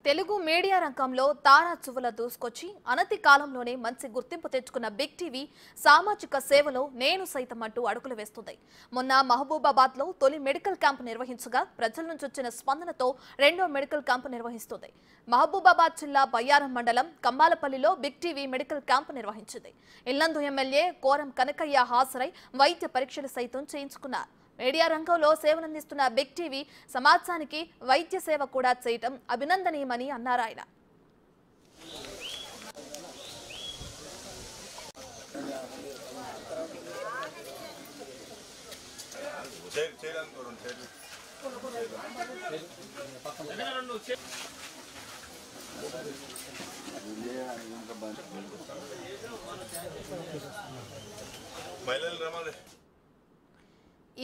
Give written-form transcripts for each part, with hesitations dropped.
Telugu media రంగంలో తారా చువ్వల దూసుకొచ్చి అనతి కాలంలోనే మంచి గుర్తింపు తెచ్చుకున్న బిగ్ టీవీ సామాజిక సేవలో నేను సైతం అంటూ అడుగులు వేస్తుంది. మొన్న మహబూబాబాద్లో తొలి మెడికల్ క్యాంపు నిర్వహించగా ప్రజల నుంచి వచ్చిన స్పందనతో రెండో మెడికల్ క్యాంపు నిర్వహిస్తుంది. మహబూబాబాద్ జిల్లా బయ్యారం మండలం కంబాలపల్లిలో బిగ్ టీవీ మెడికల్ క్యాంపు నిర్వహించింది. ఇల్లందు ఎమ్మెల్యే కోరం కనకయ్య హాజరై వైద్య పరీక్షలు సైతం చేయించుకున్నారు. మీడియా రంగంలో సేవలందిస్తున్న బిగ్ టీవీ సమాజానికి వైద్య సేవ కూడా చేయటం అభినందనీయమని అన్నారు ఆయన.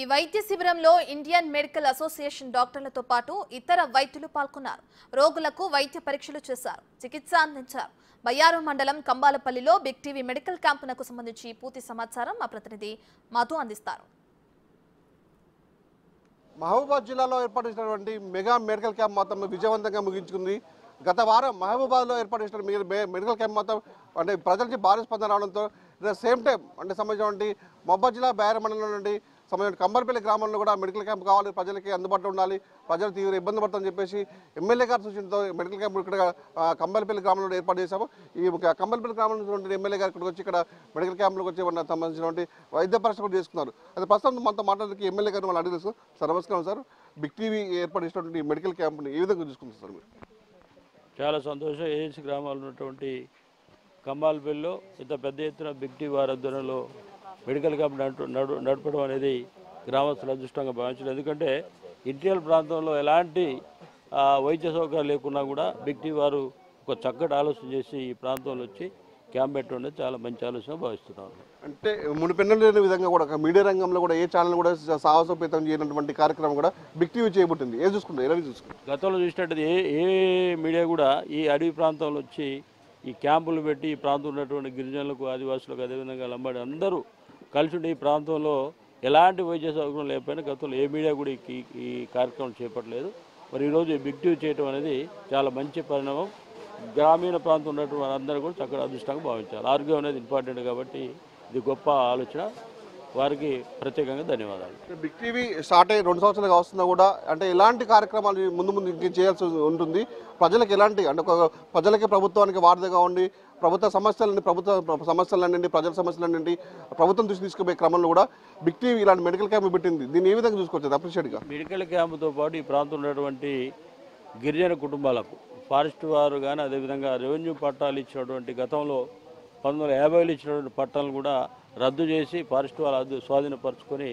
ఈ వైద్య శిబిరంలో ఇండియన్ మెడికల్ అసోసియేషన్ డాక్టర్లతో పాటు ఇతర వైద్యులు పాల్గొన్నారు. రోగులకు వైద్య పరీక్షలు చేశారు, చికిత్స అందించారు. బయ్యారం మండలం కంబాలపల్లిలో బిగ్ టీవీ మెడికల్ క్యాంపునకు సంబంధించి పూర్తి సమాచారం మా ప్రతినిధి మధు అందిస్తారు. మహబూబాబాద్ జిల్లాలో ఏర్పాటు చేసినటువంటి మెగా మెడికల్ క్యాంప్ మొత్తం విజయవంతంగా ముగించుకుంది. గత వారం మహబూబాబాద్లో ఏర్పాటు చేసిన మెడికల్ క్యాంప్ మొత్తం అంటే ప్రజలకి భారీ స్పందన రావడంతో సేమ్ టైం అంటే సంబంధించినటువంటి మహబూబాబాద్ జిల్లా బయ్యారం మండలం నుండి సంబంధించిన కంబాలపల్లి గ్రామంలో కూడా మెడికల్ క్యాంప్ కావాలి, ప్రజలకి అందుబాటులో ఉండాలి, ప్రజలు తీవ్ర ఇబ్బంది పడుతుందని చెప్పేసి ఎమ్మెల్యే గారి సూచనతో మెడికల్ క్యాంప్ ఇక్కడ కంబాలపల్లి గ్రామంలో ఏర్పాటు చేశాము. ఈ కంబాలపల్లి గ్రామం నుంచి ఎమ్మెల్యే గారు ఇక్కడికి వచ్చి ఇక్కడ మెడికల్ క్యాంప్లోకి వచ్చి సంబంధించినటువంటి వైద్య పరీక్ష కూడా చేసుకున్నారు. అది ప్రస్తుతం మనతో మాట్లాడడానికి ఎమ్మెల్యే గారు వాళ్ళు అడిగి సార్ నమస్కారం సార్, బిగ్ టీవీ ఏర్పాటు చేసినటువంటి మెడికల్ క్యాంప్ని ఏ విధంగా చూసుకుంటారు సార్ మీరు? చాలా సంతోషం. ఏజెన్సీ గ్రామాల్లో ఉన్నటువంటి కంబాలపల్లిలో ఇంత పెద్ద ఎత్తున బిగ్ టీవీ వారి ఆధ్వర్యంలో మెడికల్ క్యాంప్ నడపడం అనేది గ్రామస్తుల అదృష్టంగా భావించలేదు. ఎందుకంటే ఇంటీరియల్ ప్రాంతంలో ఎలాంటి వైద్య సౌకర్యాలు లేకున్నా కూడా బిగ్ టీవీ వారు ఒక చక్కటి ఆలోచన చేసి ఈ ప్రాంతంలో వచ్చి క్యాంప్ పెట్టడం చాలా మంచి ఆలోచన భావిస్తున్నాను. అంటే మునిపెన్నెలు లేని విధంగా కూడా మీడియా రంగంలో కూడా ఏ ఛానల్ కూడా సాహసోపేతం చేయనటువంటి కార్యక్రమం కూడా బిగ్ టీవీ చేయబట్టింది. ఏం చూసుకుంటారు, ఎలా చూసుకుంటారు? గతంలో చూసినట్టు ఏ మీడియా కూడా ఈ అడవి ప్రాంతంలో వచ్చి ఈ క్యాంపులు పెట్టి ఈ ప్రాంతం ఉన్నటువంటి గిరిజనులకు, ఆదివాసులకు, అదేవిధంగా లంబాడి అందరూ కలిసి ఉండే ఈ ప్రాంతంలో ఎలాంటి వైద్య సౌకర్యం లేకపోయినా గతంలో ఏ మీడియా కూడా ఈ కార్యక్రమం చేపట్టలేదు. మరి ఈరోజు బిగ్ టీవీ చేయడం అనేది చాలా మంచి పరిణామం. గ్రామీణ ప్రాంతం ఉన్నటువంటి వారందరూ కూడా చక్కగా అదృష్టంగా భావించాలి. ఆరోగ్యం అనేది ఇంపార్టెంట్ కాబట్టి ఇది గొప్ప ఆలోచన. వారికి ప్రత్యేకంగా ధన్యవాదాలు. బిగ్ టీవీ స్టార్ట్ అయ్యి 2 సంవత్సరాలుగా వస్తున్నా కూడా అంటే ఎలాంటి కార్యక్రమాలు ముందు ఇంక చేయాల్సి ఉంటుంది, ప్రజలకు ఎలాంటి అంటే ప్రజలకి ప్రభుత్వానికి వారధిగా ఉండి ప్రభుత్వ సమస్యలన్నింటి ప్రజల సమస్యలన్నింటి ప్రభుత్వం దృష్టి తీసుకుపోయే క్రమంలో కూడా బిగ్ టీవీ ఇలాంటి మెడికల్ క్యాంప్ పెట్టింది. దీన్ని ఏ విధంగా చూసుకోవచ్చు అప్రిషియేట్గా? మెడికల్ క్యాంపుతో పాటు ఈ ప్రాంతం ఉన్నటువంటి గిరిజన కుటుంబాలకు ఫారెస్ట్ వారు కానీ అదేవిధంగా రెవెన్యూ పట్టాలు ఇచ్చినటువంటి గతంలో 1950లో ఇచ్చినటువంటి పట్టాలను కూడా రద్దు చేసి ఫారెస్ట్ వాళ్ళు స్వాధీనపరుచుకొని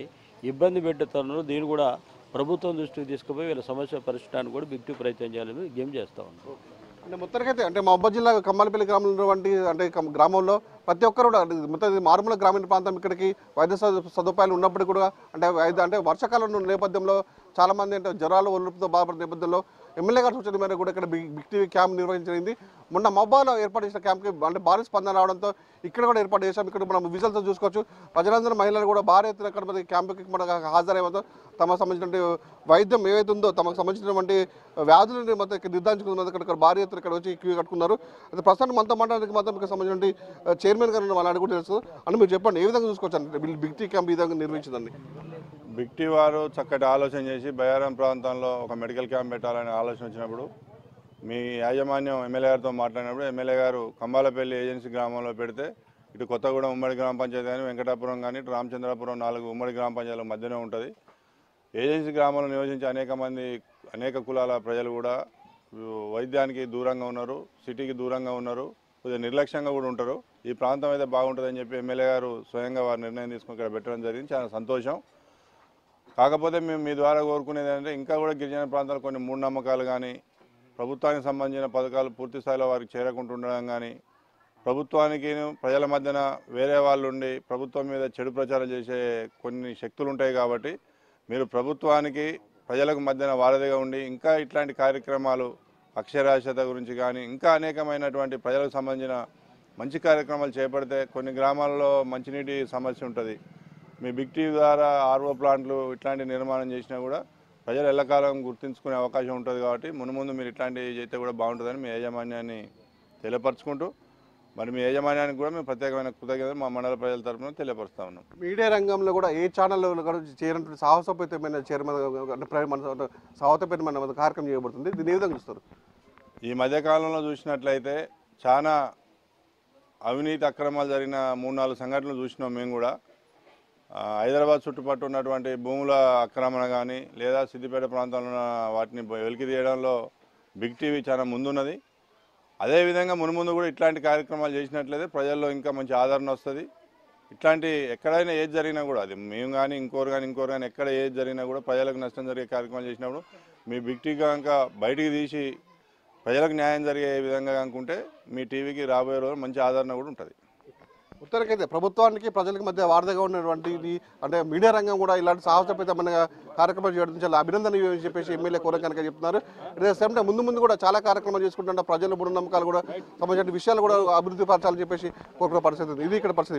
ఇబ్బంది పెట్టే తరుణంలో దీన్ని కూడా ప్రభుత్వం దృష్టికి తీసుకుపోయి వీళ్ళ సమస్య పరిష్కారానికి కూడా బిగ్ టీవీ ప్రయత్నం చేయాలని గేమ్ చేస్తూ ఉన్నాం. అంటే మొత్తానికైతే అంటే మహబూబాబాద్ జిల్లా కంబాలపల్లి గ్రామంలో ఉన్నటువంటి అంటే గ్రామంలో ప్రతి ఒక్కరు కూడా మొత్తం మారుమూల గ్రామీణ ప్రాంతం ఇక్కడికి వైద్య సదుపాయాలు ఉన్నప్పటికీ కూడా అంటే వర్షాకాలం నేపథ్యంలో చాలామంది అంటే జ్వరాలు ఒళ్ళుతో బాధపడే నేపథ్యంలో ఎమ్మెల్యే గారి సూచన మేరకు కూడా ఇక్కడ బిగ్ టీవీ క్యాంప్ నిర్వహించింది. మొన్న మహబూబాబాద్లో ఏర్పాటు చేసిన క్యాంప్కి అంటే భారీ స్పందన రావడంతో ఇక్కడ కూడా ఏర్పాటు చేశాం. ఇక్కడ మనం విజువల్స్తో చూసుకోవచ్చు. ప్రజలందరూ మహిళలు కూడా భారీ ఎత్తున ఇక్కడ క్యాంపుకి మనకు హాజరయ్యేతో తమకు సంబంధించినటువంటి వైద్యం ఏవైతే ఉందో తమకు సంబంధించినటువంటి వ్యాధులను మొత్తం ఇక్కడ నిర్ధారించుకున్న ఇక్కడ భారీ ఎత్తున ఇక్కడ వచ్చి క్యూ కట్టుకున్నారు. అయితే ప్రస్తుతం మనతో మాట్లాడడానికి మాత్రం ఇక్కడ సంబంధించిన చైర్మన్ గారు వాళ్ళని కూడా తెలుసు అని మీరు చెప్పండి, ఏ విధంగా చూసుకోవచ్చు అంటే బిగ్ టీవీ క్యాంప్ ఈ విధంగా నిర్వహించిందండి? బిగ్ టీవీ వారు చక్కటి ఆలోచన చేసి బయ్యారం ప్రాంతంలో ఒక మెడికల్ క్యాంప్ పెట్టాలనే ఆలోచన వచ్చినప్పుడు మీ యాజమాన్యం ఎమ్మెల్యే గారితో మాట్లాడినప్పుడు ఎమ్మెల్యే గారు కంబాలపల్లి ఏజెన్సీ గ్రామంలో పెడితే ఇటు కొత్తగూడెం ఉమ్మడి గ్రామ పంచాయతీ కానీ వెంకటాపురం కానీ ఇటు రామచంద్రాపురం 4 ఉమ్మడి గ్రామ పంచాయతీల మధ్యనే ఉంటుంది. ఏజెన్సీ గ్రామంలో నివసించే అనేక కులాల ప్రజలు కూడా వైద్యానికి దూరంగా ఉన్నారు, సిటీకి దూరంగా ఉన్నారు, కొద్దిగా నిర్లక్ష్యంగా కూడా ఉంటారు. ఈ ప్రాంతం అయితే బాగుంటుందని చెప్పి ఎమ్మెల్యే గారు స్వయంగా వారు నిర్ణయం తీసుకుని ఇక్కడ పెట్టడం జరిగింది. చాలా సంతోషం. కాకపోతే మేము మీ ద్వారా కోరుకునేది ఏంటంటే ఇంకా కూడా గిరిజన ప్రాంతాలు కొన్ని మూఢనమ్మకాలు కానీ ప్రభుత్వానికి సంబంధించిన పథకాలు పూర్తి స్థాయిలో వారికి చేరకుండా ఉండడం కానీ ప్రభుత్వానికి ప్రజల మధ్యన వేరే వాళ్ళు ఉండి ప్రభుత్వం మీద చెడు ప్రచారం చేసే కొన్ని శక్తులు ఉంటాయి. కాబట్టి మీరు ప్రభుత్వానికి ప్రజలకు మధ్యన వారధిగా ఉండి ఇంకా ఇట్లాంటి కార్యక్రమాలు అక్షరాస్యత గురించి కానీ ఇంకా అనేకమైనటువంటి ప్రజలకు సంబంధించిన మంచి కార్యక్రమాలు చేపడితే కొన్ని గ్రామాల్లో మంచినీటి సమస్య ఉంటుంది. మీ బిగ్ టీవీ ద్వారా ఆర్ఓ ప్లాంట్లు ఇట్లాంటి నిర్మాణం చేసినా కూడా ప్రజలు ఎల్లకాలం గుర్తుంచుకునే అవకాశం ఉంటుంది కాబట్టి మున్ముందు మీరు ఇట్లాంటివి చేస్తే కూడా బాగుంటుందని మీ యాజమాన్యాన్ని తెలియపరచుకుంటూ మరి మీ యాజమాన్యానికి కూడా మేము ప్రత్యేకమైన కృతజ్ఞతలు మా మండల ప్రజల తరఫున తెలియపరుస్తా ఉన్నాం. మీడియా రంగంలో కూడా ఏ ఛానల్లో కూడా చేరినటువంటి సాహసోపేతమైన చైర్మన్ అంటే సాహసోపేతమైన కార్యక్రమం చేయబడుతుంది. దీన్ని ఏ విధంగా చూస్తారు? ఈ మధ్యకాలంలో చూసినట్లయితే చాలా అవినీతి అక్రమాలు జరిగిన 3-4 సంఘటనలు చూసినాం మేము కూడా. హైదరాబాద్ చుట్టుపట్టు ఉన్నటువంటి భూముల ఆక్రమణ కానీ లేదా సిద్దిపేట ప్రాంతంలో ఉన్న వాటిని వెలికి తీయడంలో బిగ్ టీవీ చాలా ముందున్నది. అదేవిధంగా మున్ముందు కూడా ఇట్లాంటి కార్యక్రమాలు చేసినట్లయితే ప్రజల్లో ఇంకా మంచి ఆదరణ వస్తుంది. ఇట్లాంటి ఎక్కడైనా ఏది జరిగినా కూడా అది మేము కానీ ఇంకోరు కానీ ఎక్కడ ఏది జరిగినా కూడా ప్రజలకు నష్టం జరిగే కార్యక్రమాలు చేసినప్పుడు మీ బిగ్ టీవీ కనుక బయటికి తీసి ప్రజలకు న్యాయం జరిగే విధంగా అనుకుంటే మీ టీవీకి రాబోయే రోజు మంచి ఆదరణ కూడా ఉంటుంది. ఉత్తరకైతే ప్రభుత్వానికి ప్రజలకు మధ్య వారధిగా ఉన్నటువంటి అంటే మీడియా రంగం కూడా ఇలాంటి సాహసోపేతమైన కార్యక్రమాలు చేయడం చాలా అభినందన చెప్పేసి ఎమ్మెల్యే కోరకనక చెప్తున్నారు. ఇదే ముందు కూడా చాలా కార్యక్రమాలు చేసుకుంటుంటే ప్రజల మూఢనమ్మకాలు కూడా సంబంధించిన విషయాలు కూడా అభివృద్ధి పరచాలని చెప్పేసి కోరుకునే పరిస్థితి ఉంది. ఇది ఇక్కడ పరిస్థితి.